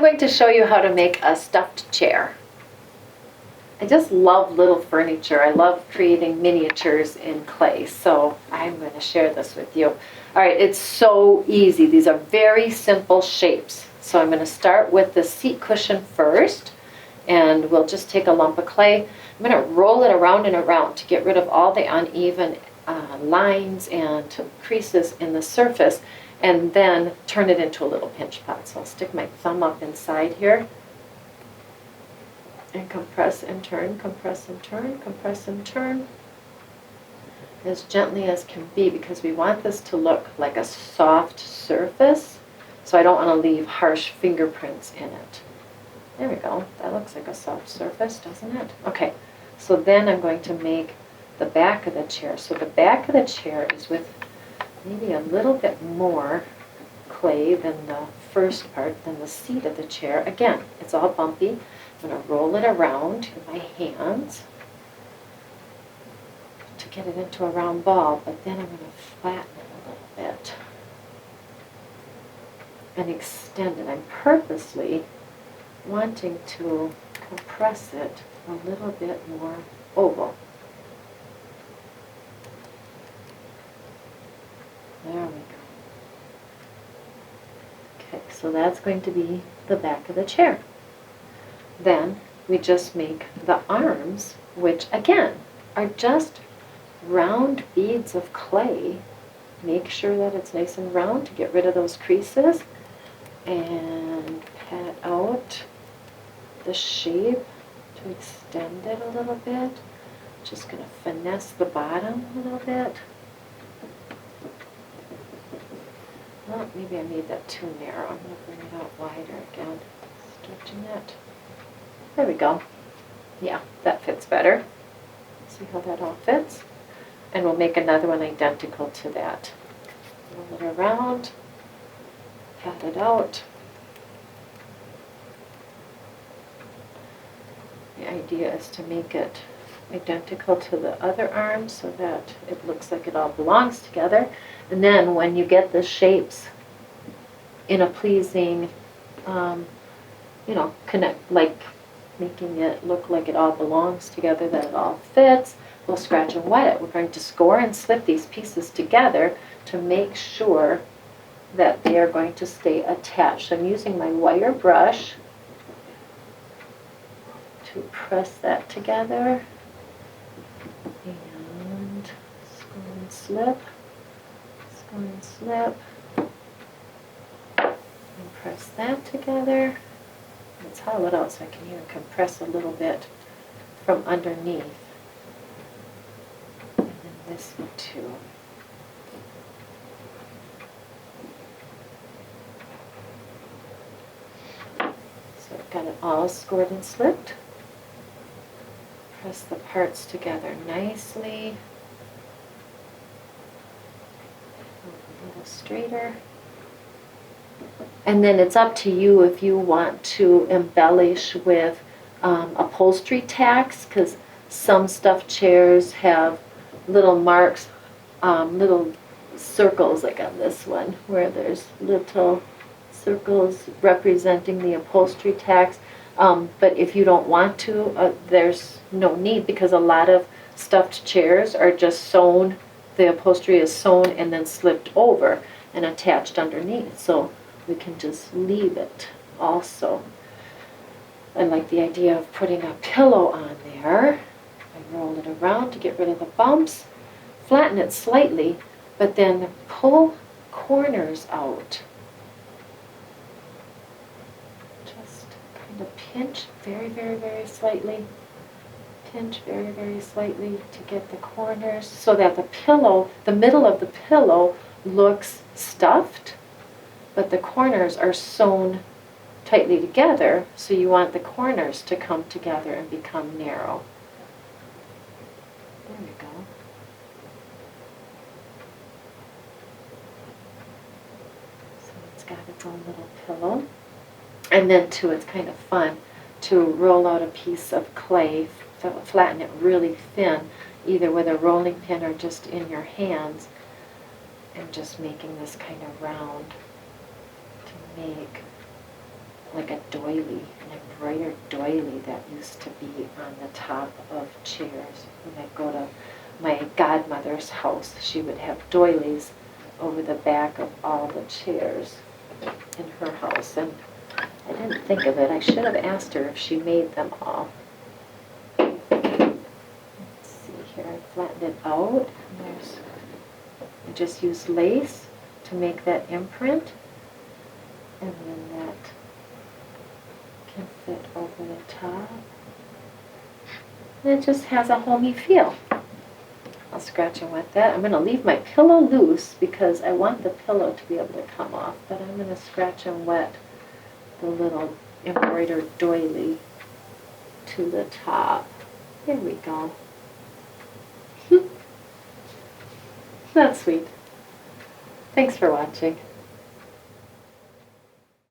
going to show you how to make a stuffed chair. I just love little furniture. I love creating miniatures in clay, so I'm going to share this with you. All right, it's so easy. These are very simple shapes. So I'm going to start with the seat cushion first, and we'll just take a lump of clay. I'm going to roll it around and around to get rid of all the uneven lines and creases in the surface, and then turn it into a little pinch pot. So I'll stick my thumb up inside here and compress and turn, compress and turn, compress and turn as gently as can be, because we want this to look like a soft surface, so I don't want to leave harsh fingerprints in it. There we go. That looks like a soft surface, doesn't it? Okay, so then I'm going to make the back of the chair. So the back of the chair is with maybe a little bit more clay than the first part, than the seat of the chair. Again, it's all bumpy. I'm going to roll it around in my hands to get it into a round ball, but then I'm going to flatten it a little bit and extend it. I'm purposely wanting to compress it a little bit more oval. There we go. Okay, so that's going to be the back of the chair. Then we just make the arms, which again are just round beads of clay. Make sure that it's nice and round to get rid of those creases, and pat out the shape to extend it a little bit. Just going to finesse the bottom a little bit. Well, maybe I made that too narrow. I'm going to bring it out wider again, stretching it. There we go. Yeah, that fits better. See how that all fits? And we'll make another one identical to that. Roll it around, pat it out. The idea is to make it identical to the other arm so that it looks like it all belongs together. And then when you get the shapes in a pleasing, connect, like making it look like it all belongs together, that it all fits, we'll scratch and wet it. We're going to score and slip these pieces together to make sure that they are going to stay attached. So I'm using my wire brush to press that together, and score and slip, score and slip, and press that together. It's hollow out, so I can even compress a little bit from underneath. And then this one too. So I've got it all scored and slipped. Press the parts together nicely. A little straighter. And then it's up to you if you want to embellish with upholstery tacks, because some stuffed chairs have little marks, little circles, like on this one, where there's little circles representing the upholstery tacks. But if you don't want to, there's no need, because a lot of stuffed chairs are just sewn, the upholstery is sewn and then slipped over and attached underneath. So we can just leave it also. I like the idea of putting a pillow on there. I roll it around to get rid of the bumps, flatten it slightly, but then pull corners out. Just kind of pinch very, very, very slightly. Pinch very, very slightly to get the corners so that the pillow, the middle of the pillow, looks stuffed, but the corners are sewn tightly together, so you want the corners to come together and become narrow. There we go. So it's got its own little pillow. And then too, it's kind of fun to roll out a piece of clay, flatten it really thin, either with a rolling pin or just in your hands, and just making this kind of round to make like a doily, an embroidered doily that used to be on the top of chairs. When I go to my godmother's house, she would have doilies over the back of all the chairs in her house, and I didn't think of it. I should have asked her if she made them all. Let's see here, I flattened it out. I just used lace to make that imprint, and then that can fit over the top. And it just has a homey feel. I'll scratch and wet that. I'm going to leave my pillow loose because I want the pillow to be able to come off, but I'm going to scratch and wet the little embroidered doily to the top. There we go. That's sweet. Thanks for watching.